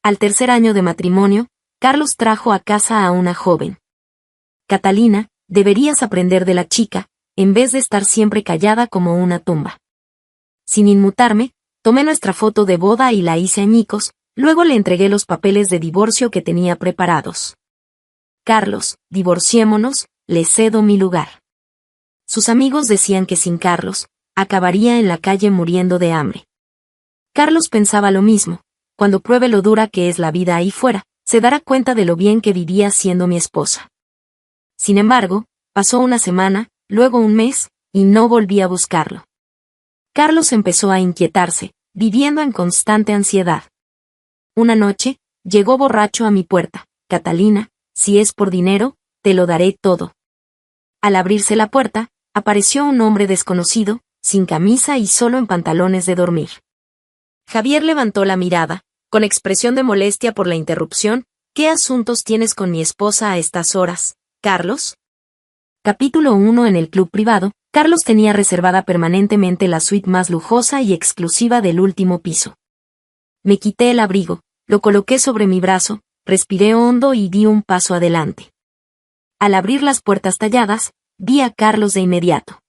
Al tercer año de matrimonio, Carlos trajo a casa a una joven. Catalina, deberías aprender de la chica, en vez de estar siempre callada como una tumba. Sin inmutarme, tomé nuestra foto de boda y la hice añicos, luego le entregué los papeles de divorcio que tenía preparados. Carlos, divorciémonos, le cedo mi lugar. Sus amigos decían que sin Carlos, acabaría en la calle muriendo de hambre. Carlos pensaba lo mismo. Cuando pruebe lo dura que es la vida ahí fuera, se dará cuenta de lo bien que vivía siendo mi esposa. Sin embargo, pasó una semana, luego un mes, y no volví a buscarlo. Carlos empezó a inquietarse, viviendo en constante ansiedad. Una noche, llegó borracho a mi puerta. Catalina, si es por dinero, te lo daré todo. Al abrirse la puerta, apareció un hombre desconocido, sin camisa y solo en pantalones de dormir. Javier levantó la mirada, con expresión de molestia por la interrupción. ¿Qué asuntos tienes con mi esposa a estas horas, Carlos? Capítulo 1. En el club privado, Carlos tenía reservada permanentemente la suite más lujosa y exclusiva del último piso. Me quité el abrigo, lo coloqué sobre mi brazo, respiré hondo y di un paso adelante. Al abrir las puertas talladas, vi a Carlos de inmediato.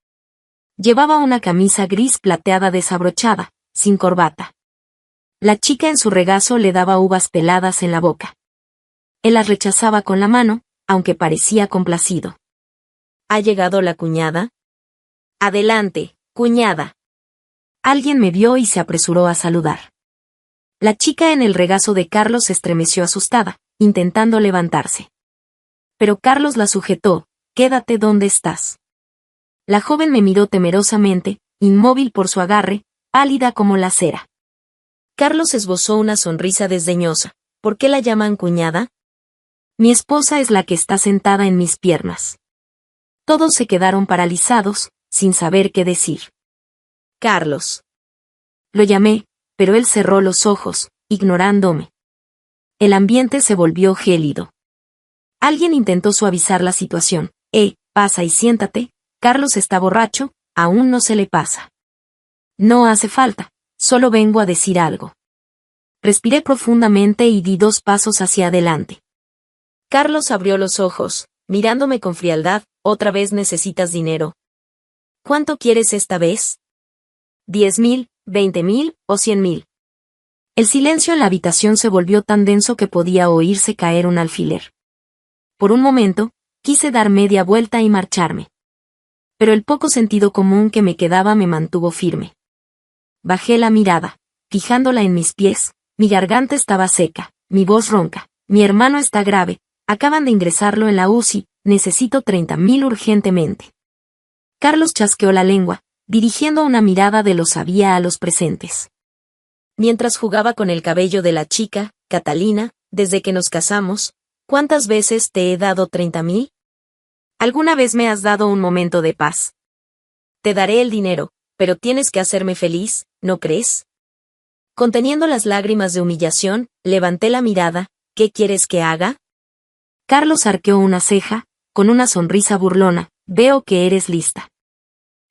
Llevaba una camisa gris plateada desabrochada, sin corbata. La chica en su regazo le daba uvas peladas en la boca. Él las rechazaba con la mano, aunque parecía complacido. ¿Ha llegado la cuñada? Adelante, cuñada. Alguien me vio y se apresuró a saludar. La chica en el regazo de Carlos se estremeció asustada, intentando levantarse. Pero Carlos la sujetó. Quédate donde estás. La joven me miró temerosamente, inmóvil por su agarre, pálida como la cera. Carlos esbozó una sonrisa desdeñosa. ¿Por qué la llaman cuñada? Mi esposa es la que está sentada en mis piernas. Todos se quedaron paralizados, sin saber qué decir. Carlos. Lo llamé, pero él cerró los ojos, ignorándome. El ambiente se volvió gélido. Alguien intentó suavizar la situación. Pasa y siéntate, Carlos está borracho, aún no se le pasa. No hace falta, solo vengo a decir algo. Respiré profundamente y di 2 pasos hacia adelante. Carlos abrió los ojos, mirándome con frialdad. ¿Otra vez necesitas dinero? ¿Cuánto quieres esta vez? 10.000, 20.000 o 100.000. El silencio en la habitación se volvió tan denso que podía oírse caer un alfiler. Por un momento, quise dar media vuelta y marcharme. Pero el poco sentido común que me quedaba me mantuvo firme. Bajé la mirada, fijándola en mis pies. Mi garganta estaba seca, mi voz ronca. Mi hermano está grave, acaban de ingresarlo en la UCI, necesito 30.000 urgentemente. Carlos chasqueó la lengua, dirigiendo una mirada de lo sabía a los presentes. Mientras jugaba con el cabello de la chica, Catalina, desde que nos casamos, ¿cuántas veces te he dado 30.000? ¿Alguna vez me has dado un momento de paz? Te daré el dinero, pero tienes que hacerme feliz, ¿no crees? Conteniendo las lágrimas de humillación, levanté la mirada. ¿Qué quieres que haga? Carlos arqueó una ceja, con una sonrisa burlona. Veo que eres lista.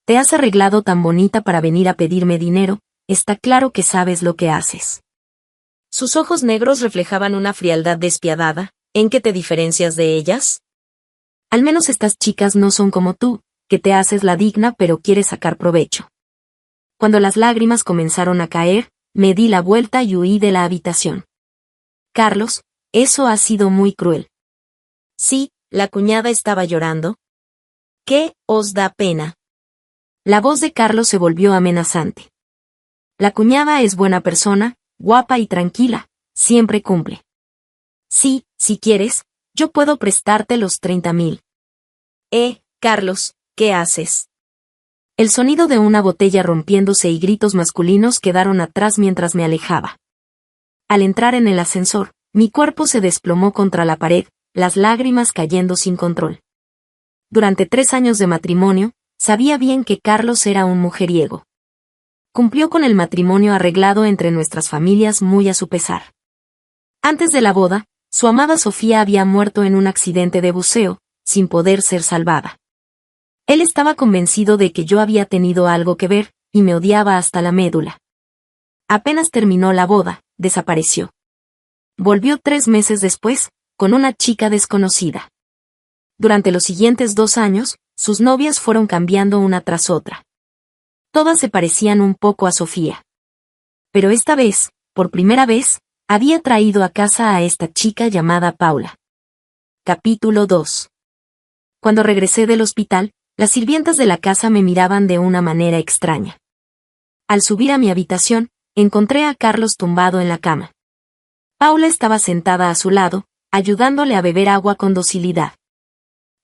Te has arreglado tan bonita para venir a pedirme dinero, está claro que sabes lo que haces. Sus ojos negros reflejaban una frialdad despiadada. ¿En qué te diferencias de ellas? Al menos estas chicas no son como tú, que te haces la digna pero quieres sacar provecho. Cuando las lágrimas comenzaron a caer, me di la vuelta y huí de la habitación. Carlos, eso ha sido muy cruel. Sí, la cuñada estaba llorando. ¿Qué os da pena? La voz de Carlos se volvió amenazante. La cuñada es buena persona, guapa y tranquila, siempre cumple. Sí, si quieres, yo puedo prestarte los 30.000. Carlos, ¿qué haces? El sonido de una botella rompiéndose y gritos masculinos quedaron atrás mientras me alejaba. Al entrar en el ascensor, mi cuerpo se desplomó contra la pared, las lágrimas cayendo sin control. Durante 3 años de matrimonio, sabía bien que Carlos era un mujeriego. Cumplió con el matrimonio arreglado entre nuestras familias muy a su pesar. Antes de la boda, su amada Sofía había muerto en un accidente de buceo, sin poder ser salvada. Él estaba convencido de que yo había tenido algo que ver, y me odiaba hasta la médula. Apenas terminó la boda, desapareció. Volvió 3 meses después, con una chica desconocida. Durante los siguientes 2 años, sus novias fueron cambiando una tras otra. Todas se parecían un poco a Sofía. Pero esta vez, por primera vez, había traído a casa a esta chica llamada Paula. Capítulo 2. Cuando regresé del hospital, las sirvientas de la casa me miraban de una manera extraña. Al subir a mi habitación, encontré a Carlos tumbado en la cama. Paula estaba sentada a su lado, ayudándole a beber agua con docilidad.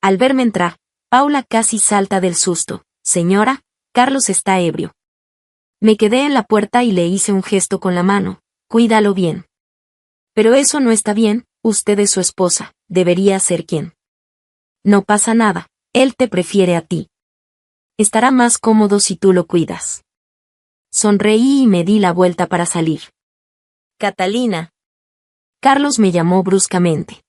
Al verme entrar, Paula casi salta del susto. «Señora, Carlos está ebrio». Me quedé en la puerta y le hice un gesto con la mano. «Cuídalo bien». «Pero eso no está bien, usted es su esposa, debería ser quien». «No pasa nada, él te prefiere a ti. Estará más cómodo si tú lo cuidas». Sonreí y me di la vuelta para salir. «Catalina». Carlos me llamó bruscamente.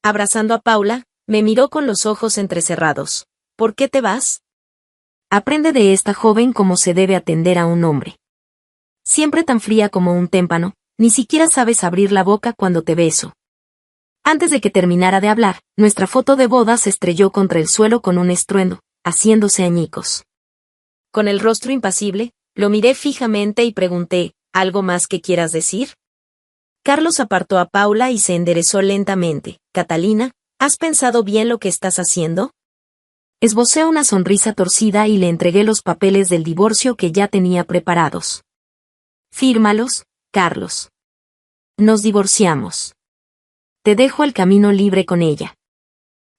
Abrazando a Paula, me miró con los ojos entrecerrados. «¿Por qué te vas?» «Aprende de esta joven cómo se debe atender a un hombre. Siempre tan fría como un témpano, ni siquiera sabes abrir la boca cuando te beso». Antes de que terminara de hablar, nuestra foto de boda se estrelló contra el suelo con un estruendo, haciéndose añicos. Con el rostro impasible, lo miré fijamente y pregunté, ¿algo más que quieras decir? Carlos apartó a Paula y se enderezó lentamente. «Catalina, ¿has pensado bien lo que estás haciendo?» Esbocé una sonrisa torcida y le entregué los papeles del divorcio que ya tenía preparados. «Fírmalos, Carlos. Nos divorciamos. Te dejo el camino libre con ella.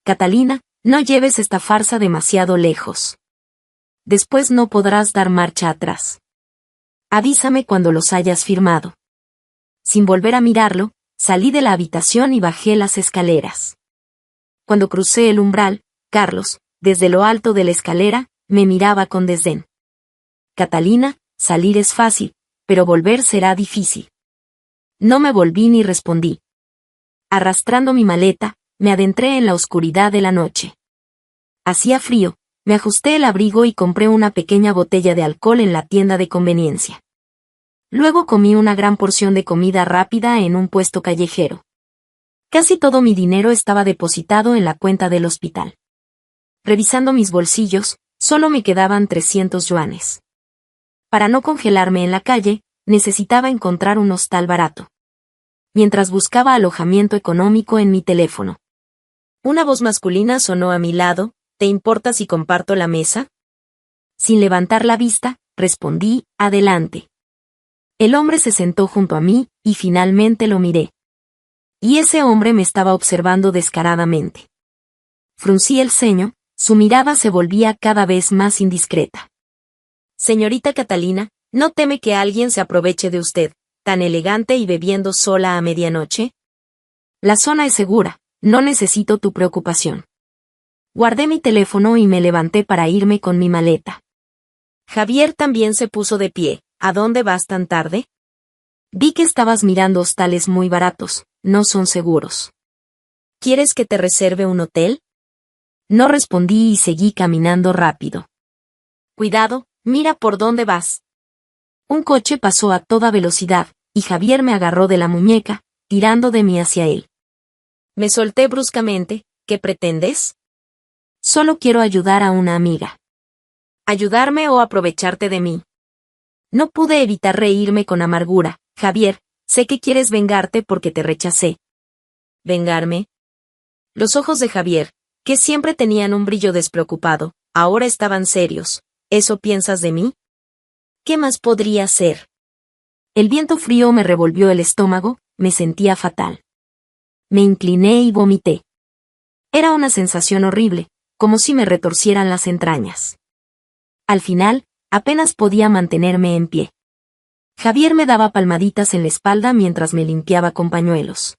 Catalina, no lleves esta farsa demasiado lejos. Después no podrás dar marcha atrás. Avísame cuando los hayas firmado». Sin volver a mirarlo, salí de la habitación y bajé las escaleras. Cuando crucé el umbral, Carlos, desde lo alto de la escalera, me miraba con desdén. «Catalina, salir es fácil, pero volver será difícil». No me volví ni respondí. Arrastrando mi maleta, me adentré en la oscuridad de la noche. Hacía frío, me ajusté el abrigo y compré una pequeña botella de alcohol en la tienda de conveniencia. Luego comí una gran porción de comida rápida en un puesto callejero. Casi todo mi dinero estaba depositado en la cuenta del hospital. Revisando mis bolsillos, solo me quedaban 300 yuanes. Para no congelarme en la calle, necesitaba encontrar un hostal barato. Mientras buscaba alojamiento económico en mi teléfono, una voz masculina sonó a mi lado. «¿Te importa si comparto la mesa?» Sin levantar la vista, respondí, «Adelante». El hombre se sentó junto a mí, y finalmente lo miré. Y ese hombre me estaba observando descaradamente. Fruncí el ceño, su mirada se volvía cada vez más indiscreta. «Señorita Catalina, ¿no teme que alguien se aproveche de usted, tan elegante y bebiendo sola a medianoche?» «La zona es segura, no necesito tu preocupación». Guardé mi teléfono y me levanté para irme con mi maleta. Javier también se puso de pie. «¿A dónde vas tan tarde?» «Vi que estabas mirando hostales muy baratos, no son seguros. ¿Quieres que te reserve un hotel?» No respondí y seguí caminando rápido. «Cuidado, mira por dónde vas». Un coche pasó a toda velocidad, y Javier me agarró de la muñeca, tirando de mí hacia él. Me solté bruscamente. «¿Qué pretendes?» «Solo quiero ayudar a una amiga». «¿Ayudarme o aprovecharte de mí?» No pude evitar reírme con amargura. «Javier, sé que quieres vengarte porque te rechacé». ¿Vengarme? Los ojos de Javier, que siempre tenían un brillo despreocupado, ahora estaban serios. ¿Eso piensas de mí? ¿Qué más podría ser? El viento frío me revolvió el estómago, me sentía fatal. Me incliné y vomité. Era una sensación horrible, como si me retorcieran las entrañas. Al final, apenas podía mantenerme en pie. Javier me daba palmaditas en la espalda mientras me limpiaba con pañuelos.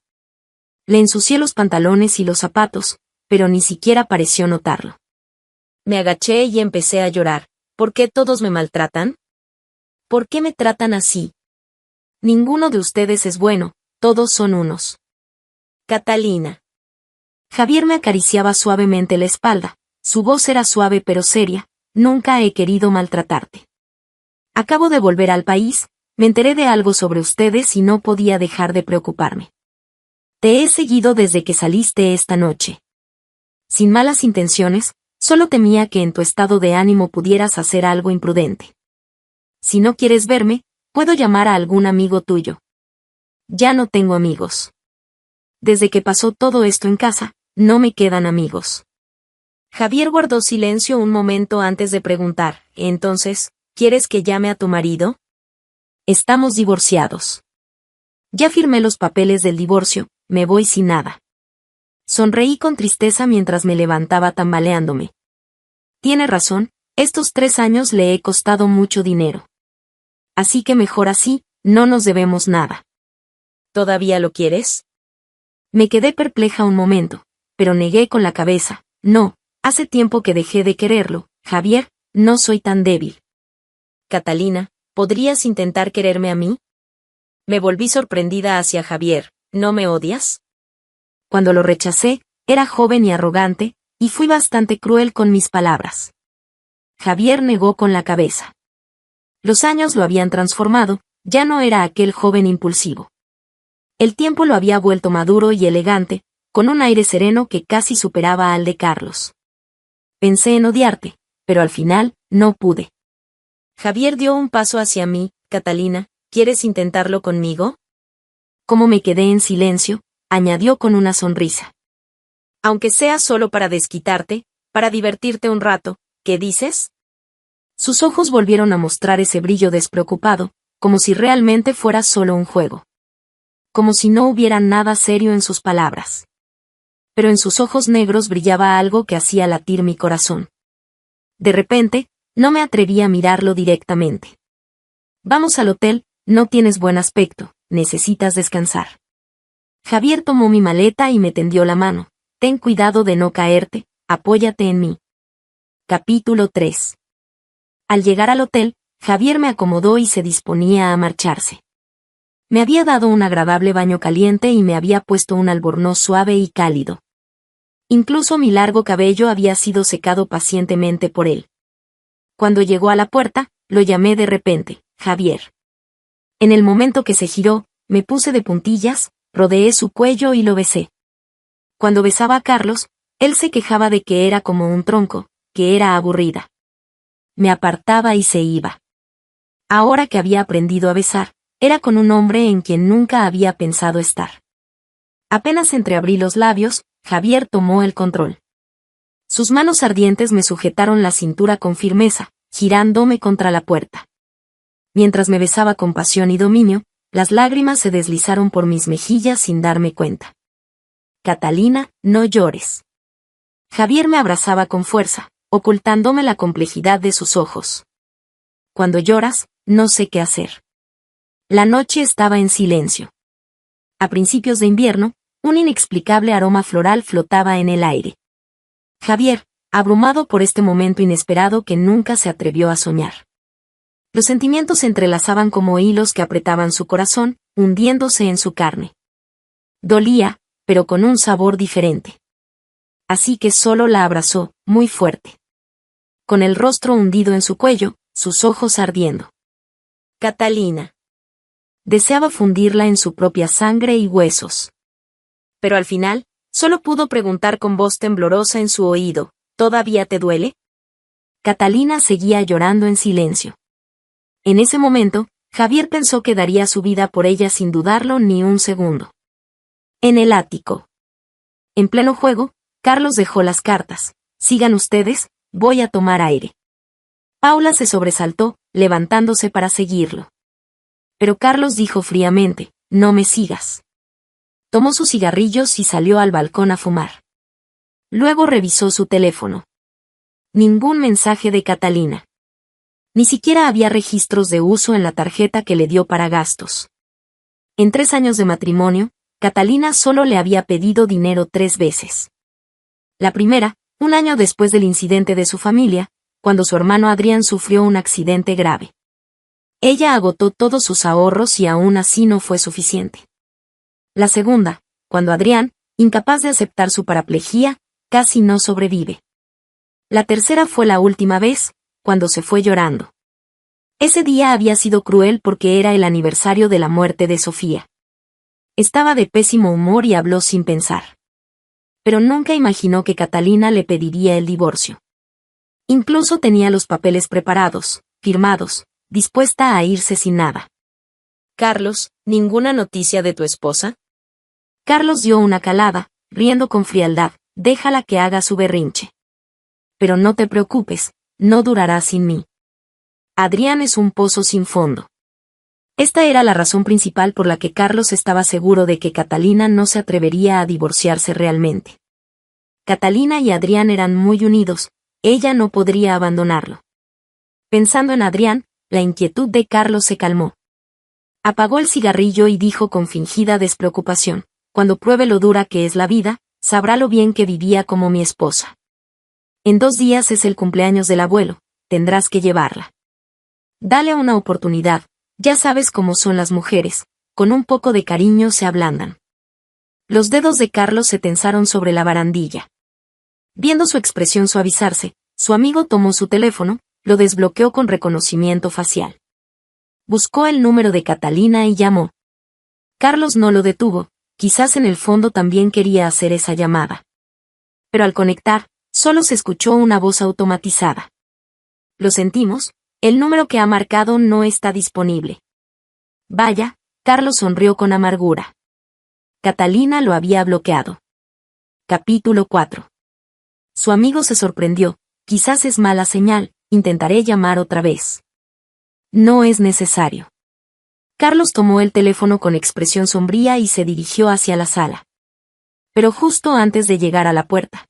Le ensucié los pantalones y los zapatos, pero ni siquiera pareció notarlo. Me agaché y empecé a llorar. ¿Por qué todos me maltratan? ¿Por qué me tratan así? Ninguno de ustedes es bueno, todos son unos. Catalina. Javier me acariciaba suavemente la espalda, su voz era suave pero seria. «Nunca he querido maltratarte. Acabo de volver al país, me enteré de algo sobre ustedes y no podía dejar de preocuparme. Te he seguido desde que saliste esta noche. Sin malas intenciones, solo temía que en tu estado de ánimo pudieras hacer algo imprudente. Si no quieres verme, puedo llamar a algún amigo tuyo. Ya no tengo amigos. Desde que pasó todo esto en casa, no me quedan amigos. Javier guardó silencio un momento antes de preguntar, entonces, ¿quieres que llame a tu marido? Estamos divorciados. Ya firmé los papeles del divorcio, me voy sin nada. Sonreí con tristeza mientras me levantaba tambaleándome. Tiene razón, estos 3 años le he costado mucho dinero. Así que mejor así, no nos debemos nada. ¿Todavía lo quieres? Me quedé perpleja un momento, pero negué con la cabeza. No, hace tiempo que dejé de quererlo, Javier, no soy tan débil. Catalina, ¿podrías intentar quererme a mí? Me volví sorprendida hacia Javier. ¿No me odias? Cuando lo rechacé, era joven y arrogante, y fui bastante cruel con mis palabras. Javier negó con la cabeza. Los años lo habían transformado, ya no era aquel joven impulsivo. El tiempo lo había vuelto maduro y elegante, con un aire sereno que casi superaba al de Carlos. Pensé en odiarte, pero al final, no pude. Javier dio un paso hacia mí. Catalina, ¿quieres intentarlo conmigo? Como me quedé en silencio, añadió con una sonrisa. Aunque sea solo para desquitarte, para divertirte un rato, ¿qué dices? Sus ojos volvieron a mostrar ese brillo despreocupado, como si realmente fuera solo un juego. Como si no hubiera nada serio en sus palabras. Pero en sus ojos negros brillaba algo que hacía latir mi corazón. De repente, no me atreví a mirarlo directamente. Vamos al hotel, no tienes buen aspecto, necesitas descansar. Javier tomó mi maleta y me tendió la mano. Ten cuidado de no caerte, apóyate en mí. Capítulo 3. Al llegar al hotel, Javier me acomodó y se disponía a marcharse. Me había dado un agradable baño caliente y me había puesto un albornoz suave y cálido. Incluso mi largo cabello había sido secado pacientemente por él. Cuando llegó a la puerta, lo llamé de repente, Javier. En el momento que se giró, me puse de puntillas, rodeé su cuello y lo besé. Cuando besaba a Carlos, él se quejaba de que era como un tronco, que era aburrida. Me apartaba y se iba. Ahora que había aprendido a besar, era con un hombre en quien nunca había pensado estar. Apenas entreabrí los labios, Javier tomó el control. Sus manos ardientes me sujetaron la cintura con firmeza, girándome contra la puerta. Mientras me besaba con pasión y dominio, las lágrimas se deslizaron por mis mejillas sin darme cuenta. Catalina, no llores. Javier me abrazaba con fuerza, ocultándome la complejidad de sus ojos. Cuando lloras, no sé qué hacer. La noche estaba en silencio. A principios de invierno, un inexplicable aroma floral flotaba en el aire. Javier, abrumado por este momento inesperado que nunca se atrevió a soñar. Los sentimientos se entrelazaban como hilos que apretaban su corazón, hundiéndose en su carne. Dolía, pero con un sabor diferente. Así que solo la abrazó, muy fuerte. Con el rostro hundido en su cuello, sus ojos ardiendo. Catalina. Deseaba fundirla en su propia sangre y huesos. Pero al final, solo pudo preguntar con voz temblorosa en su oído, ¿todavía te duele? Catalina seguía llorando en silencio. En ese momento, Javier pensó que daría su vida por ella sin dudarlo ni un segundo. En el ático. En pleno juego, Carlos dejó las cartas. Sigan ustedes, voy a tomar aire. Paula se sobresaltó, levantándose para seguirlo. Pero Carlos dijo fríamente, no me sigas. Tomó sus cigarrillos y salió al balcón a fumar. Luego revisó su teléfono. Ningún mensaje de Catalina. Ni siquiera había registros de uso en la tarjeta que le dio para gastos. En 3 años de matrimonio, Catalina solo le había pedido dinero 3 veces. La primera, un año después del incidente de su familia, cuando su hermano Adrián sufrió un accidente grave. Ella agotó todos sus ahorros y aún así no fue suficiente. La segunda, cuando Adrián, incapaz de aceptar su paraplegia, casi no sobrevive. La tercera fue la última vez, cuando se fue llorando. Ese día había sido cruel porque era el aniversario de la muerte de Sofía. Estaba de pésimo humor y habló sin pensar. Pero nunca imaginó que Catalina le pediría el divorcio. Incluso tenía los papeles preparados, firmados, dispuesta a irse sin nada. Carlos, ¿ninguna noticia de tu esposa? Carlos dio una calada, riendo con frialdad. Déjala que haga su berrinche. Pero no te preocupes, no durará sin mí. Adrián es un pozo sin fondo. Esta era la razón principal por la que Carlos estaba seguro de que Catalina no se atrevería a divorciarse realmente. Catalina y Adrián eran muy unidos, ella no podría abandonarlo. Pensando en Adrián, la inquietud de Carlos se calmó. Apagó el cigarrillo y dijo con fingida despreocupación: cuando pruebe lo dura que es la vida, sabrá lo bien que vivía como mi esposa. En 2 días es el cumpleaños del abuelo, tendrás que llevarla. Dale una oportunidad, ya sabes cómo son las mujeres, con un poco de cariño se ablandan. Los dedos de Carlos se tensaron sobre la barandilla. Viendo su expresión suavizarse, su amigo tomó su teléfono, lo desbloqueó con reconocimiento facial. Buscó el número de Catalina y llamó. Carlos no lo detuvo, quizás en el fondo también quería hacer esa llamada. Pero al conectar, solo se escuchó una voz automatizada. Lo sentimos, el número que ha marcado no está disponible. Vaya, Carlos sonrió con amargura. Catalina lo había bloqueado. Capítulo 4. Su amigo se sorprendió, quizás es mala señal, intentaré llamar otra vez. No es necesario. Carlos tomó el teléfono con expresión sombría y se dirigió hacia la sala. Pero justo antes de llegar a la puerta,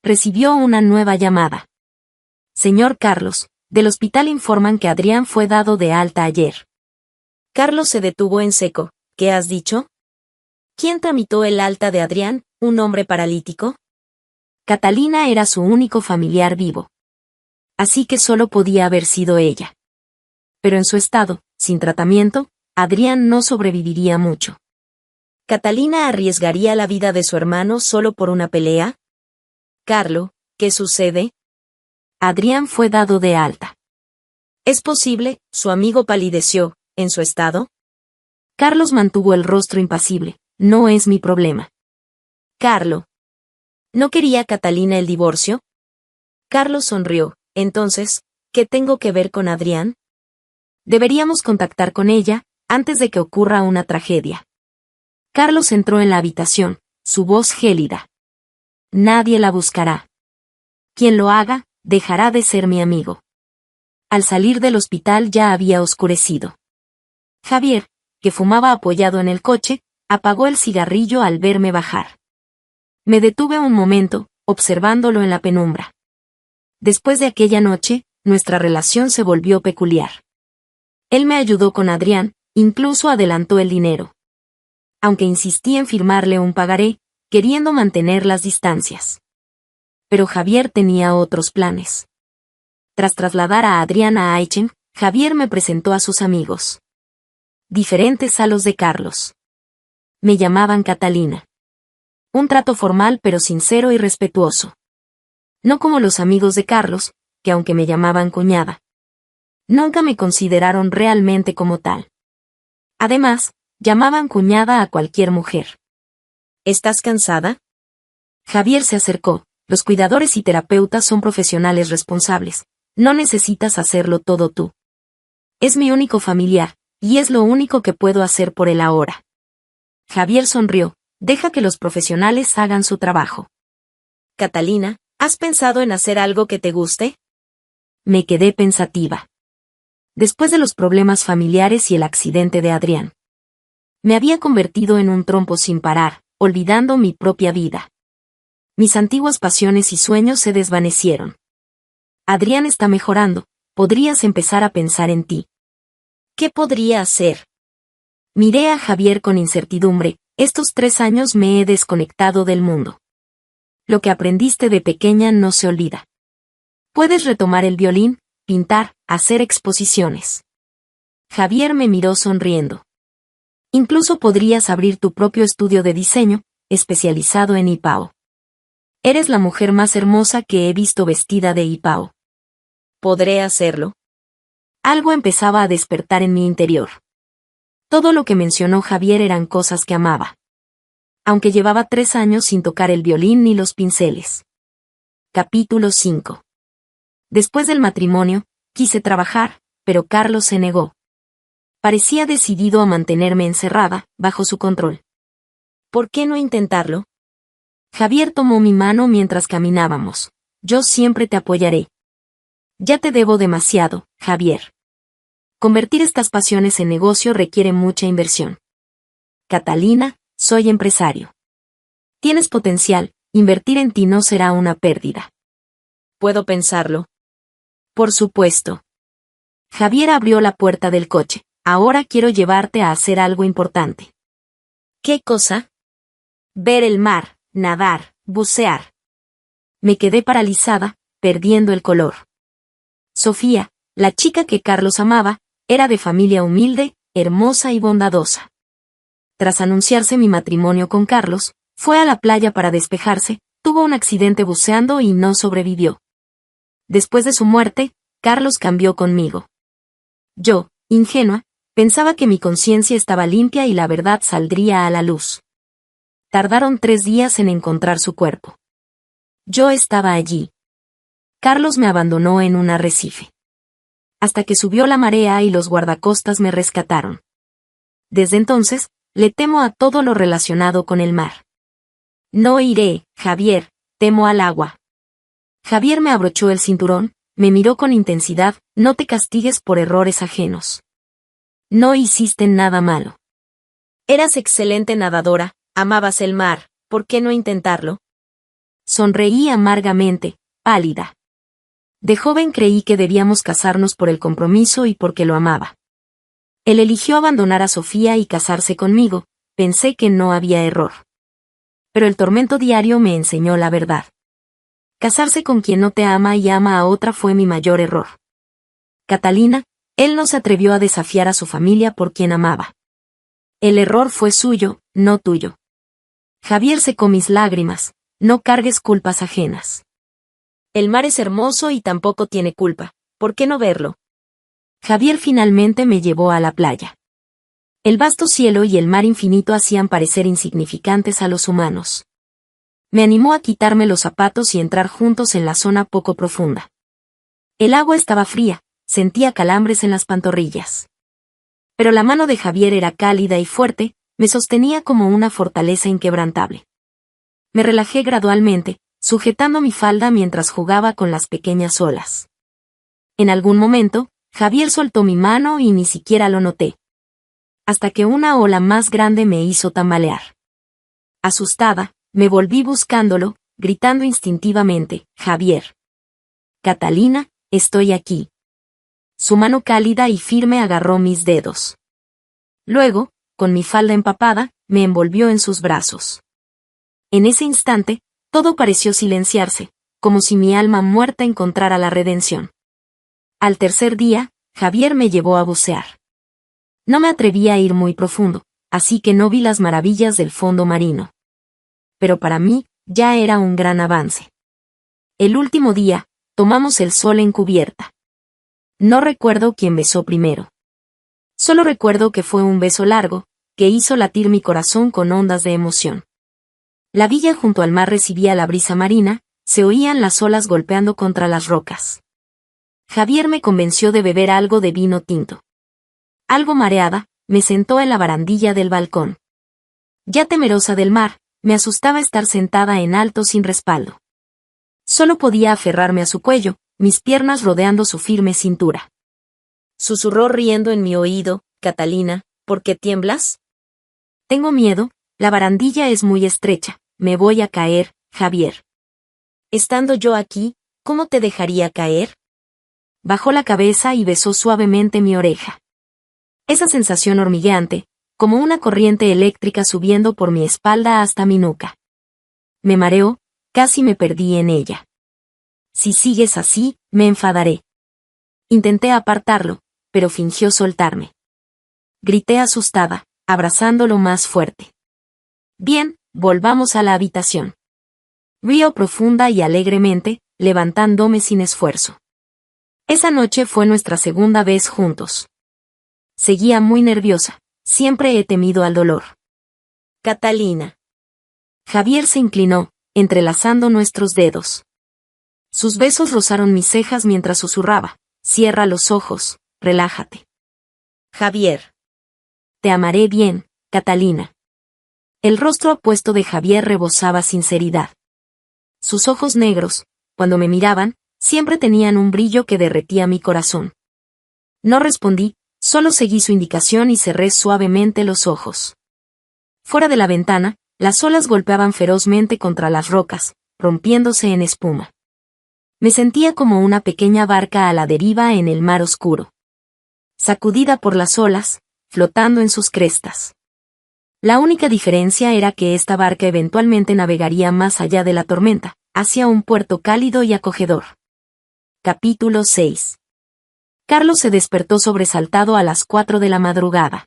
recibió una nueva llamada. Señor Carlos, del hospital informan que Adrián fue dado de alta ayer. Carlos se detuvo en seco. ¿Qué has dicho? ¿Quién tramitó el alta de Adrián, un hombre paralítico? Catalina era su único familiar vivo. Así que solo podía haber sido ella. Pero en su estado, sin tratamiento, Adrián no sobreviviría mucho. ¿Catalina arriesgaría la vida de su hermano solo por una pelea? Carlo, ¿qué sucede? Adrián fue dado de alta. ¿Es posible? Su amigo palideció. ¿En su estado? Carlos mantuvo el rostro impasible. No es mi problema. Carlo. ¿No quería Catalina el divorcio? Carlos sonrió. Entonces, ¿qué tengo que ver con Adrián? Deberíamos contactar con ella, antes de que ocurra una tragedia. Carlos entró en la habitación, su voz gélida. Nadie la buscará. Quien lo haga, dejará de ser mi amigo. Al salir del hospital ya había oscurecido. Javier, que fumaba apoyado en el coche, apagó el cigarrillo al verme bajar. Me detuve un momento, observándolo en la penumbra. Después de aquella noche, nuestra relación se volvió peculiar. Él me ayudó con Adrián, incluso adelantó el dinero. Aunque insistí en firmarle un pagaré, queriendo mantener las distancias. Pero Javier tenía otros planes. Tras trasladar a Adrián a Aichen, Javier me presentó a sus amigos. Diferentes a los de Carlos. Me llamaban Catalina. Un trato formal pero sincero y respetuoso. No como los amigos de Carlos, que aunque me llamaban cuñada, nunca me consideraron realmente como tal. Además, llamaban cuñada a cualquier mujer. ¿Estás cansada? Javier se acercó. Los cuidadores y terapeutas son profesionales responsables. No necesitas hacerlo todo tú. Es mi único familiar, y es lo único que puedo hacer por él ahora. Javier sonrió. Deja que los profesionales hagan su trabajo. Catalina, ¿has pensado en hacer algo que te guste? Me quedé pensativa. Después de los problemas familiares y el accidente de Adrián, me había convertido en un trompo sin parar, olvidando mi propia vida. Mis antiguas pasiones y sueños se desvanecieron. Adrián está mejorando, podrías empezar a pensar en ti. ¿Qué podría hacer? Miré a Javier con incertidumbre. Estos 3 años me he desconectado del mundo. Lo que aprendiste de pequeña no se olvida. Puedes retomar el violín, pintar, hacer exposiciones. Javier me miró sonriendo. Incluso podrías abrir tu propio estudio de diseño, especializado en IPAO. Eres la mujer más hermosa que he visto vestida de IPAO. ¿Podré hacerlo? Algo empezaba a despertar en mi interior. Todo lo que mencionó Javier eran cosas que amaba. Aunque llevaba 3 años sin tocar el violín ni los pinceles. Capítulo 5. Después del matrimonio, quise trabajar, pero Carlos se negó. Parecía decidido a mantenerme encerrada, bajo su control. ¿Por qué no intentarlo? Javier tomó mi mano mientras caminábamos. Yo siempre te apoyaré. Ya te debo demasiado, Javier. Convertir estas pasiones en negocio requiere mucha inversión. Catalina, soy empresario. Tienes potencial, invertir en ti no será una pérdida. ¿Puedo pensarlo? Por supuesto. Javier abrió la puerta del coche. Ahora quiero llevarte a hacer algo importante. ¿Qué cosa? Ver el mar, nadar, bucear. Me quedé paralizada, perdiendo el color. Sofía, la chica que Carlos amaba, era de familia humilde, hermosa y bondadosa. Tras anunciarse mi matrimonio con Carlos, fue a la playa para despejarse, tuvo un accidente buceando y no sobrevivió. Después de su muerte, Carlos cambió conmigo. Yo, ingenua, pensaba que mi conciencia estaba limpia y la verdad saldría a la luz. Tardaron 3 días en encontrar su cuerpo. Yo estaba allí. Carlos me abandonó en un arrecife. Hasta que subió la marea y los guardacostas me rescataron. Desde entonces, le temo a todo lo relacionado con el mar. No iré, Javier, temo al agua. Javier me abrochó el cinturón, me miró con intensidad, no te castigues por errores ajenos. No hiciste nada malo. Eras excelente nadadora, amabas el mar, ¿por qué no intentarlo? Sonreí amargamente, pálida. De joven creí que debíamos casarnos por el compromiso y porque lo amaba. Él eligió abandonar a Sofía y casarse conmigo, pensé que no había error. Pero el tormento diario me enseñó la verdad. Casarse con quien no te ama y ama a otra fue mi mayor error. Catalina, él no se atrevió a desafiar a su familia por quien amaba. El error fue suyo, no tuyo. Javier secó mis lágrimas, no cargues culpas ajenas. El mar es hermoso y tampoco tiene culpa, ¿por qué no verlo? Javier finalmente me llevó a la playa. El vasto cielo y el mar infinito hacían parecer insignificantes a los humanos. Me animó a quitarme los zapatos y entrar juntos en la zona poco profunda. El agua estaba fría, sentía calambres en las pantorrillas. Pero la mano de Javier era cálida y fuerte, me sostenía como una fortaleza inquebrantable. Me relajé gradualmente, sujetando mi falda mientras jugaba con las pequeñas olas. En algún momento, Javier soltó mi mano y ni siquiera lo noté. Hasta que una ola más grande me hizo tambalear. Asustada, me volví buscándolo, gritando instintivamente, Javier. Catalina, estoy aquí. Su mano cálida y firme agarró mis dedos. Luego, con mi falda empapada, me envolvió en sus brazos. En ese instante, todo pareció silenciarse, como si mi alma muerta encontrara la redención. Al tercer día, Javier me llevó a bucear. No me atrevía a ir muy profundo, así que no vi las maravillas del fondo marino. Pero para mí, ya era un gran avance. El último día, tomamos el sol en cubierta. No recuerdo quién besó primero. Solo recuerdo que fue un beso largo, que hizo latir mi corazón con ondas de emoción. La villa junto al mar recibía la brisa marina, se oían las olas golpeando contra las rocas. Javier me convenció de beber algo de vino tinto. Algo mareada, me sentó en la barandilla del balcón. Ya temerosa del mar, me asustaba estar sentada en alto sin respaldo. Solo podía aferrarme a su cuello, mis piernas rodeando su firme cintura. Susurró riendo en mi oído, Catalina, ¿por qué tiemblas? Tengo miedo, la barandilla es muy estrecha, me voy a caer, Javier. Estando yo aquí, ¿cómo te dejaría caer? Bajó la cabeza y besó suavemente mi oreja. Esa sensación hormigueante, como una corriente eléctrica subiendo por mi espalda hasta mi nuca. Me mareó, casi me perdí en ella. Si sigues así, me enfadaré. Intenté apartarlo, pero fingió soltarme. Grité asustada, abrazándolo más fuerte. Bien, volvamos a la habitación. Río profunda y alegremente, levantándome sin esfuerzo. Esa noche fue nuestra segunda vez juntos. Seguía muy nerviosa. Siempre he temido al dolor. Catalina. Javier se inclinó, entrelazando nuestros dedos. Sus besos rozaron mis cejas mientras susurraba: cierra los ojos, relájate. Javier. Te amaré bien, Catalina. El rostro apuesto de Javier rebosaba sinceridad. Sus ojos negros, cuando me miraban, siempre tenían un brillo que derretía mi corazón. No respondí, solo seguí su indicación y cerré suavemente los ojos. Fuera de la ventana, las olas golpeaban ferozmente contra las rocas, rompiéndose en espuma. Me sentía como una pequeña barca a la deriva en el mar oscuro. Sacudida por las olas, flotando en sus crestas. La única diferencia era que esta barca eventualmente navegaría más allá de la tormenta, hacia un puerto cálido y acogedor. Capítulo 6. Carlos se despertó sobresaltado a las 4 de la madrugada.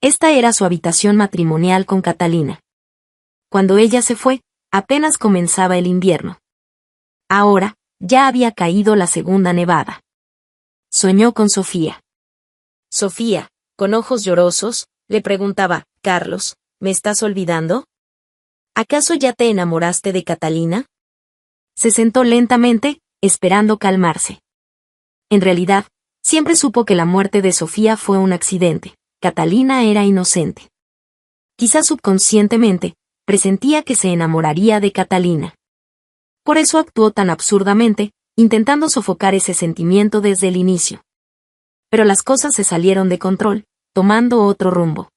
Esta era su habitación matrimonial con Catalina. Cuando ella se fue, apenas comenzaba el invierno. Ahora, ya había caído la segunda nevada. Soñó con Sofía. Sofía, con ojos llorosos, le preguntaba: Carlos, ¿me estás olvidando? ¿Acaso ya te enamoraste de Catalina? Se sentó lentamente, esperando calmarse. En realidad, siempre supo que la muerte de Sofía fue un accidente. Catalina era inocente. Quizás subconscientemente, presentía que se enamoraría de Catalina. Por eso actuó tan absurdamente, intentando sofocar ese sentimiento desde el inicio. Pero las cosas se salieron de control, tomando otro rumbo.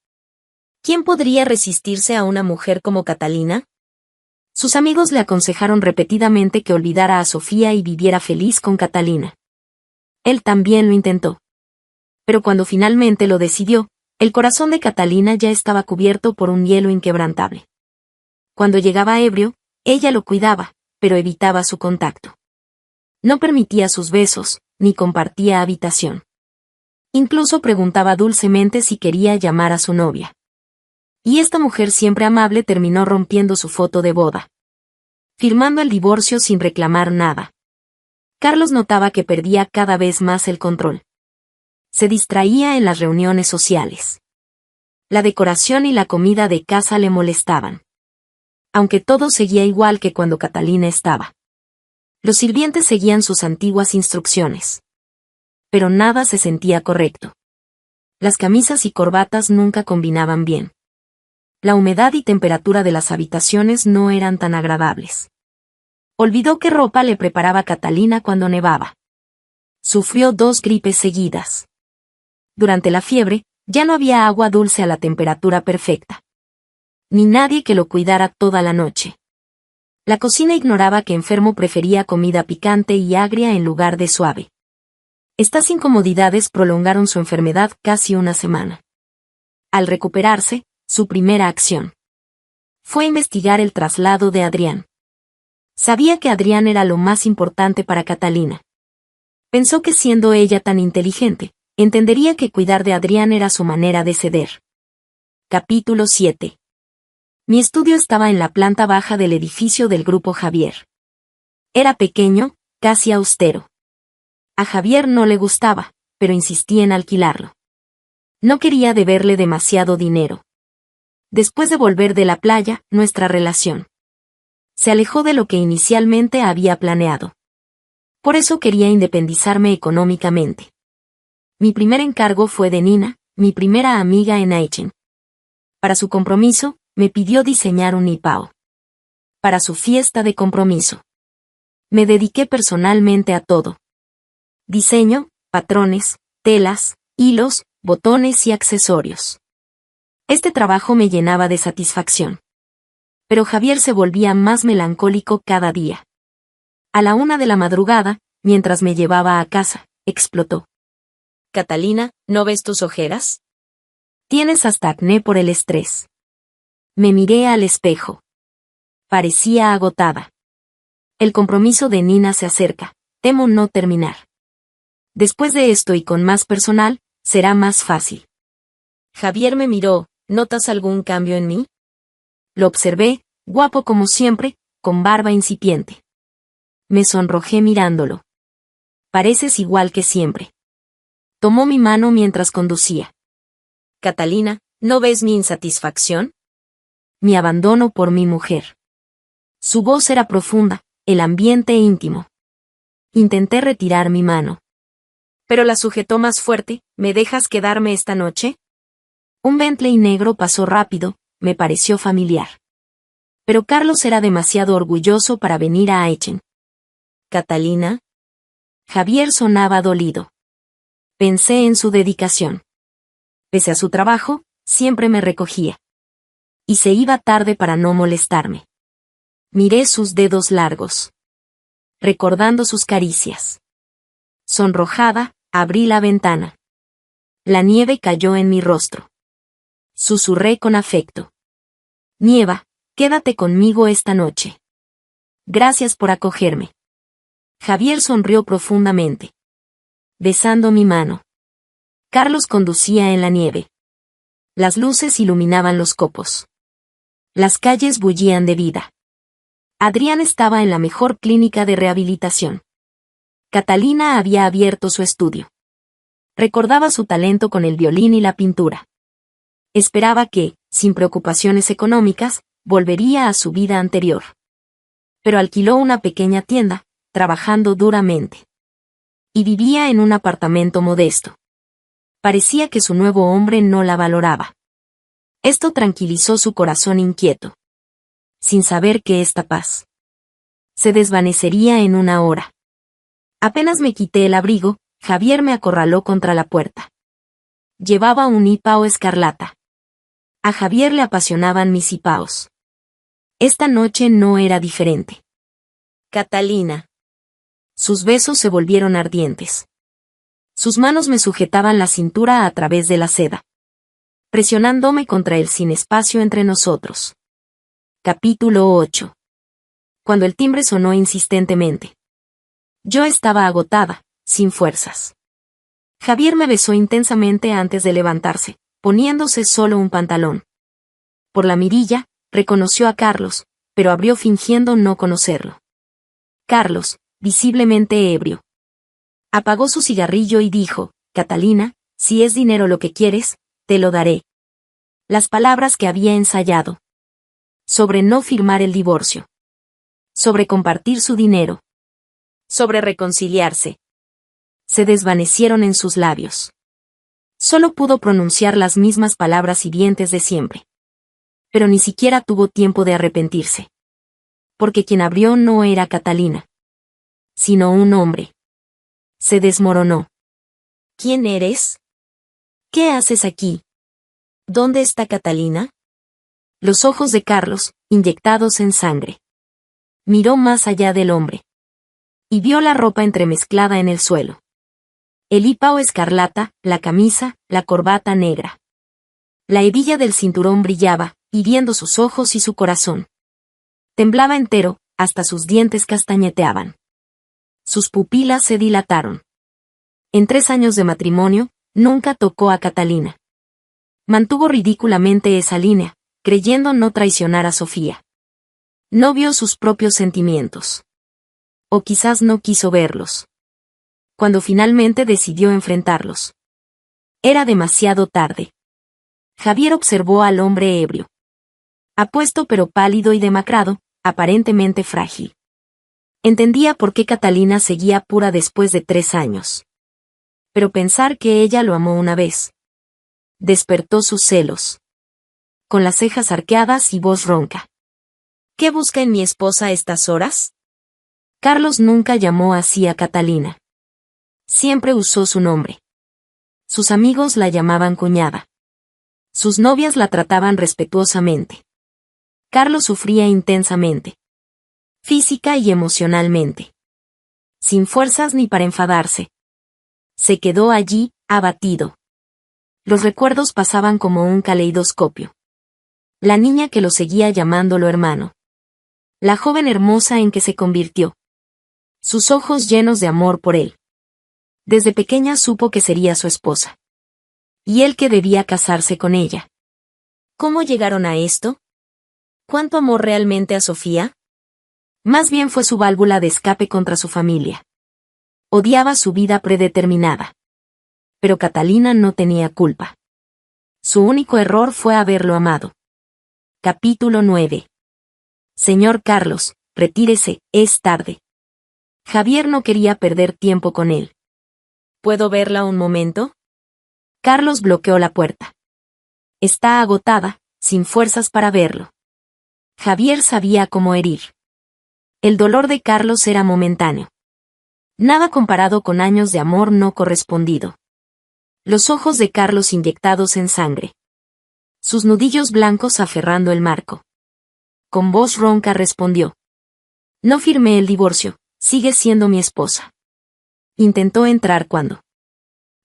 ¿Quién podría resistirse a una mujer como Catalina? Sus amigos le aconsejaron repetidamente que olvidara a Sofía y viviera feliz con Catalina. Él también lo intentó. Pero cuando finalmente lo decidió, el corazón de Catalina ya estaba cubierto por un hielo inquebrantable. Cuando llegaba ebrio, ella lo cuidaba, pero evitaba su contacto. No permitía sus besos, ni compartía habitación. Incluso preguntaba dulcemente si quería llamar a su novia. Y esta mujer siempre amable terminó rompiendo su foto de boda. Firmando el divorcio sin reclamar nada. Carlos notaba que perdía cada vez más el control. Se distraía en las reuniones sociales. La decoración y la comida de casa le molestaban. Aunque todo seguía igual que cuando Catalina estaba. Los sirvientes seguían sus antiguas instrucciones. Pero nada se sentía correcto. Las camisas y corbatas nunca combinaban bien. La humedad y temperatura de las habitaciones no eran tan agradables. Olvidó qué ropa le preparaba Catalina cuando nevaba. Sufrió 2 gripes seguidas. Durante la fiebre, ya no había agua dulce a la temperatura perfecta. Ni nadie que lo cuidara toda la noche. La cocina ignoraba que enfermo prefería comida picante y agria en lugar de suave. Estas incomodidades prolongaron su enfermedad casi una semana. Al recuperarse, su primera acción fue investigar el traslado de Adrián. Sabía que Adrián era lo más importante para Catalina. Pensó que siendo ella tan inteligente, entendería que cuidar de Adrián era su manera de ceder. Capítulo 7. Mi estudio estaba en la planta baja del edificio del Grupo Javier. Era pequeño, casi austero. A Javier no le gustaba, pero insistí en alquilarlo. No quería deberle demasiado dinero. Después de volver de la playa, nuestra relación se alejó de lo que inicialmente había planeado. Por eso quería independizarme económicamente. Mi primer encargo fue de Nina, mi primera amiga en Aichen. Para su compromiso, me pidió diseñar un nipao. Para su fiesta de compromiso. Me dediqué personalmente a todo. Diseño, patrones, telas, hilos, botones y accesorios. Este trabajo me llenaba de satisfacción. Pero Javier se volvía más melancólico cada día. A la 1 de la madrugada, mientras me llevaba a casa, explotó. Catalina, ¿no ves tus ojeras? Tienes hasta acné por el estrés. Me miré al espejo. Parecía agotada. El compromiso de Nina se acerca, temo no terminar. Después de esto y con más personal, será más fácil. Javier me miró. ¿Notas algún cambio en mí? Lo observé, guapo como siempre, con barba incipiente. Me sonrojé mirándolo. pareces igual que siempre. Tomó mi mano mientras conducía. Catalina, ¿no ves mi insatisfacción? Mi abandono por mi mujer. Su voz era profunda, el ambiente íntimo. Intenté retirar mi mano. Pero la sujetó más fuerte. ¿Me dejas quedarme esta noche? Un Bentley negro pasó rápido, me pareció familiar. Pero Carlos era demasiado orgulloso para venir a Aachen. Catalina. Javier sonaba dolido. Pensé en su dedicación. Pese a su trabajo, siempre me recogía. Y se iba tarde para no molestarme. Miré sus dedos largos. Recordando sus caricias. Sonrojada, abrí la ventana. La nieve cayó en mi rostro. Susurré con afecto. Nieva, quédate conmigo esta noche. Gracias por acogerme. Javier sonrió profundamente. Besando mi mano. Carlos conducía en la nieve. Las luces iluminaban los copos. Las calles bullían de vida. Adrián estaba en la mejor clínica de rehabilitación. Catalina había abierto su estudio. Recordaba su talento con el violín y la pintura. Esperaba que, sin preocupaciones económicas, volvería a su vida anterior. Pero alquiló una pequeña tienda, trabajando duramente. Y vivía en un apartamento modesto. Parecía que su nuevo hombre no la valoraba. Esto tranquilizó su corazón inquieto. Sin saber que esta paz se desvanecería en una hora. Apenas me quité el abrigo, Javier me acorraló contra la puerta. Llevaba un hipao escarlata. A Javier le apasionaban mis hipaos. Esta noche no era diferente. Catalina. Sus besos se volvieron ardientes. Sus manos me sujetaban la cintura a través de la seda, presionándome contra el sin espacio entre nosotros. Capítulo 8. Cuando el timbre sonó insistentemente. Yo estaba agotada, sin fuerzas. Javier me besó intensamente antes de levantarse, poniéndose solo un pantalón. Por la mirilla, reconoció a Carlos, pero abrió fingiendo no conocerlo. Carlos, visiblemente ebrio. Apagó su cigarrillo y dijo, Catalina, si es dinero lo que quieres, te lo daré. Las palabras que había ensayado. Sobre no firmar el divorcio. Sobre compartir su dinero. Sobre reconciliarse. Se desvanecieron en sus labios. Solo pudo pronunciar las mismas palabras hirientes de siempre. Pero ni siquiera tuvo tiempo de arrepentirse. Porque quien abrió no era Catalina, sino un hombre. Se desmoronó. ¿Quién eres? ¿Qué haces aquí? ¿Dónde está Catalina? Los ojos de Carlos, inyectados en sangre. Miró más allá del hombre. Y vio la ropa entremezclada en el suelo. El hipao escarlata, la camisa, la corbata negra. La hebilla del cinturón brillaba, hiriendo sus ojos y su corazón. Temblaba entero, hasta sus dientes castañeteaban. Sus pupilas se dilataron. En 3 años de matrimonio, nunca tocó a Catalina. Mantuvo ridículamente esa línea, creyendo no traicionar a Sofía. No vio sus propios sentimientos. O quizás no quiso verlos. Cuando finalmente decidió enfrentarlos. Era demasiado tarde. Javier observó al hombre ebrio. Apuesto pero pálido y demacrado, aparentemente frágil. Entendía por qué Catalina seguía pura después de 3 años. Pero pensar que ella lo amó una vez. Despertó sus celos. Con las cejas arqueadas y voz ronca. ¿Qué busca en mi esposa a estas horas? Carlos nunca llamó así a Catalina. Siempre usó su nombre. Sus amigos la llamaban cuñada. Sus novias la trataban respetuosamente. Carlos sufría intensamente. Física y emocionalmente. Sin fuerzas ni para enfadarse. Se quedó allí, abatido. Los recuerdos pasaban como un caleidoscopio. La niña que lo seguía llamándolo hermano. La joven hermosa en que se convirtió. Sus ojos llenos de amor por él. Desde pequeña supo que sería su esposa. Y él que debía casarse con ella. ¿Cómo llegaron a esto? ¿Cuánto amó realmente a Sofía? Más bien fue su válvula de escape contra su familia. Odiaba su vida predeterminada. Pero Catalina no tenía culpa. Su único error fue haberlo amado. Capítulo 9. Señor Carlos, retírese, es tarde. Javier no quería perder tiempo con él. ¿Puedo verla un momento? Carlos bloqueó la puerta. Está agotada, sin fuerzas para verlo. Javier sabía cómo herir. El dolor de Carlos era momentáneo. Nada comparado con años de amor no correspondido. Los ojos de Carlos inyectados en sangre. Sus nudillos blancos aferrando el marco. Con voz ronca respondió. No firmé el divorcio, sigue siendo mi esposa. Intentó entrar cuando.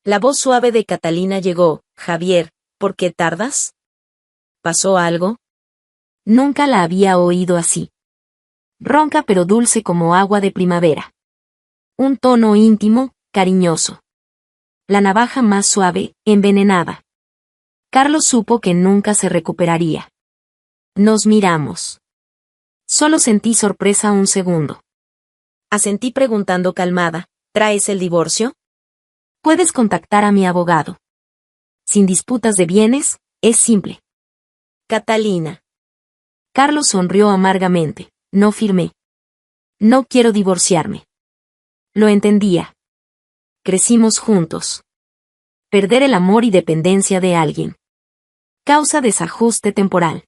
La voz suave de Catalina llegó. Javier, ¿por qué tardas? ¿Pasó algo? Nunca la había oído así. Ronca pero dulce como agua de primavera. Un tono íntimo, cariñoso. La navaja más suave, envenenada. Carlos supo que nunca se recuperaría. Nos miramos. Solo sentí sorpresa un segundo. Asentí preguntando calmada, ¿traes el divorcio? Puedes contactar a mi abogado. Sin disputas de bienes, es simple. Catalina. Carlos sonrió amargamente. No firmé. No quiero divorciarme. Lo entendía. Crecimos juntos. Perder el amor y dependencia de alguien. Causa desajuste temporal.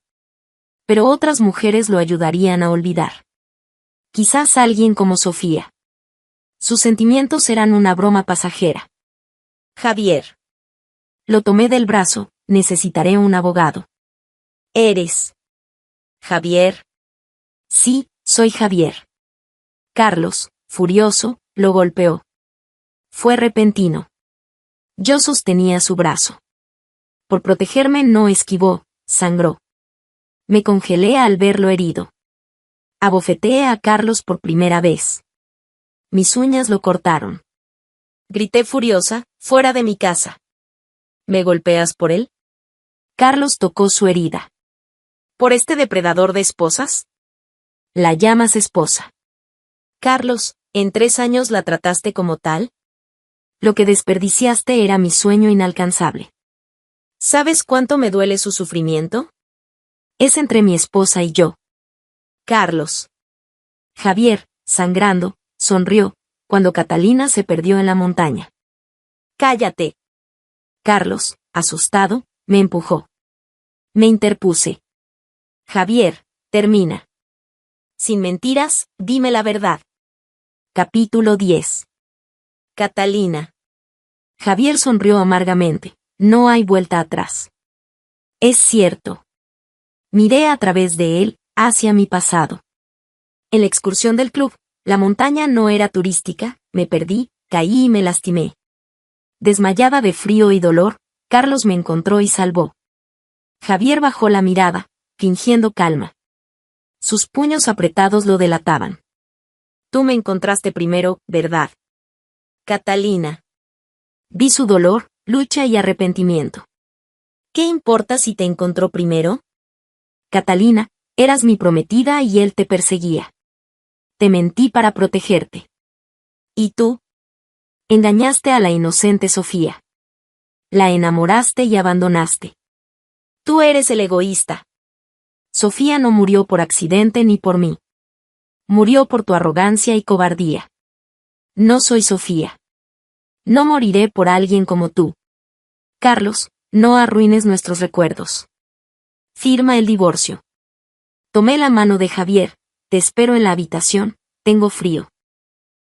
Pero otras mujeres lo ayudarían a olvidar. Quizás alguien como Sofía. Sus sentimientos eran una broma pasajera. Javier. Lo tomé del brazo, necesitaré un abogado. ¿Eres Javier? Sí, soy Javier. Carlos, furioso, lo golpeó. Fue repentino. Yo sostenía su brazo. Por protegerme no esquivó, sangró. Me congelé al verlo herido. Abofeteé a Carlos por primera vez. Mis uñas lo cortaron. Grité furiosa, fuera de mi casa. ¿Me golpeas por él? Carlos tocó su herida. ¿Por este depredador de esposas? La llamas esposa. Carlos, ¿en 3 años la trataste como tal? Lo que desperdiciaste era mi sueño inalcanzable. ¿Sabes cuánto me duele su sufrimiento? Es entre mi esposa y yo. Carlos. Javier, sangrando, sonrió, cuando Catalina se perdió en la montaña. Cállate. Carlos, asustado, me empujó. Me interpuse. Javier, termina. Sin mentiras, dime la verdad. Capítulo 10. Catalina. Javier sonrió amargamente. No hay vuelta atrás. Es cierto. Miré a través de él, hacia mi pasado. En la excursión del club, la montaña no era turística, me perdí, caí y me lastimé. Desmayada de frío y dolor, Carlos me encontró y salvó. Javier bajó la mirada, fingiendo calma. Sus puños apretados lo delataban. Tú me encontraste primero, ¿verdad? Catalina. Vi su dolor, lucha y arrepentimiento. ¿Qué importa si te encontró primero? Catalina, eras mi prometida y él te perseguía. Te mentí para protegerte. ¿Y tú? Engañaste a la inocente Sofía. La enamoraste y abandonaste. Tú eres el egoísta. Sofía no murió por accidente ni por mí. Murió por tu arrogancia y cobardía. No soy Sofía. No moriré por alguien como tú. Carlos, no arruines nuestros recuerdos. Firma el divorcio. Tomé la mano de Javier, te espero en la habitación, tengo frío.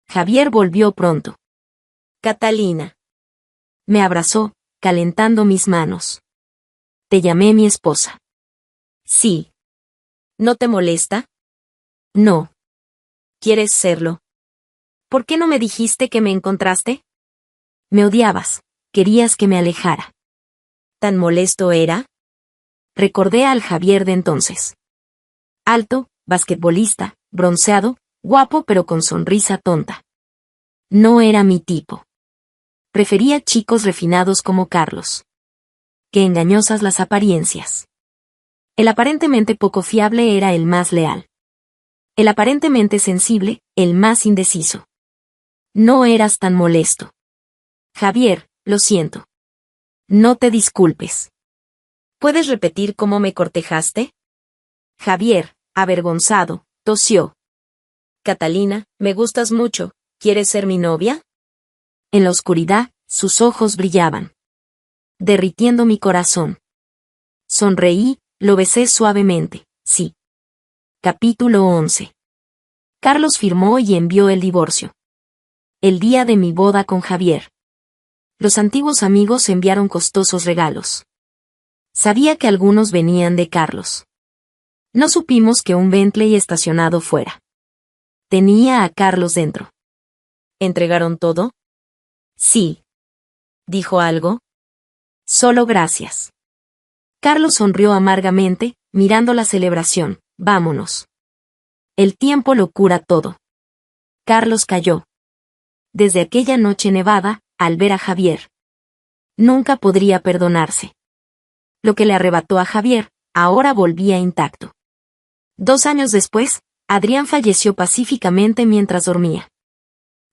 Javier volvió pronto. Catalina. Me abrazó, calentando mis manos. Te llamé mi esposa. Sí. ¿No te molesta? No. ¿Quieres serlo? ¿Por qué no me dijiste que me encontraste? Me odiabas, querías que me alejara. ¿Tan molesto era? Recordé al Javier de entonces. Alto, basquetbolista, bronceado, guapo pero con sonrisa tonta. No era mi tipo. Prefería chicos refinados como Carlos. Qué engañosas las apariencias. El aparentemente poco fiable era el más leal. El aparentemente sensible, el más indeciso. No eras tan molesto. Javier, lo siento. No te disculpes. ¿Puedes repetir cómo me cortejaste? Javier, avergonzado, tosió. Catalina, me gustas mucho, ¿quieres ser mi novia? En la oscuridad, sus ojos brillaban, derritiendo mi corazón. Sonreí, lo besé suavemente, sí. Capítulo 11. Carlos firmó y envió el divorcio. El día de mi boda con Javier. Los antiguos amigos enviaron costosos regalos. Sabía que algunos venían de Carlos. No supimos que un Bentley estacionado fuera. Tenía a Carlos dentro. ¿Entregaron todo? Sí. ¿Dijo algo? Solo gracias. Carlos sonrió amargamente, mirando la celebración. Vámonos. El tiempo lo cura todo. Carlos cayó. Desde aquella noche nevada, al ver a Javier. Nunca podría perdonarse. Lo que le arrebató a Javier, ahora volvía intacto. 2 años después, Adrián falleció pacíficamente mientras dormía.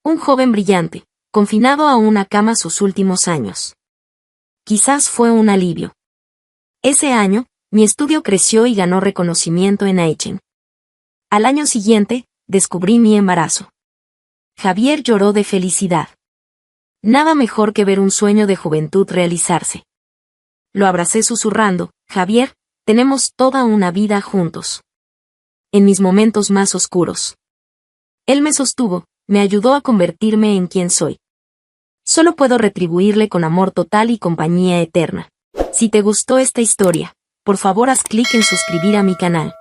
Un joven brillante, confinado a una cama sus últimos años. Quizás fue un alivio. Ese año, mi estudio creció y ganó reconocimiento en Aachen. Al año siguiente, descubrí mi embarazo. Javier lloró de felicidad. Nada mejor que ver un sueño de juventud realizarse. Lo abracé susurrando, Javier, tenemos toda una vida juntos. En mis momentos más oscuros. Él me sostuvo, me ayudó a convertirme en quien soy. Solo puedo retribuirle con amor total y compañía eterna. Si te gustó esta historia, por favor haz clic en suscribir a mi canal.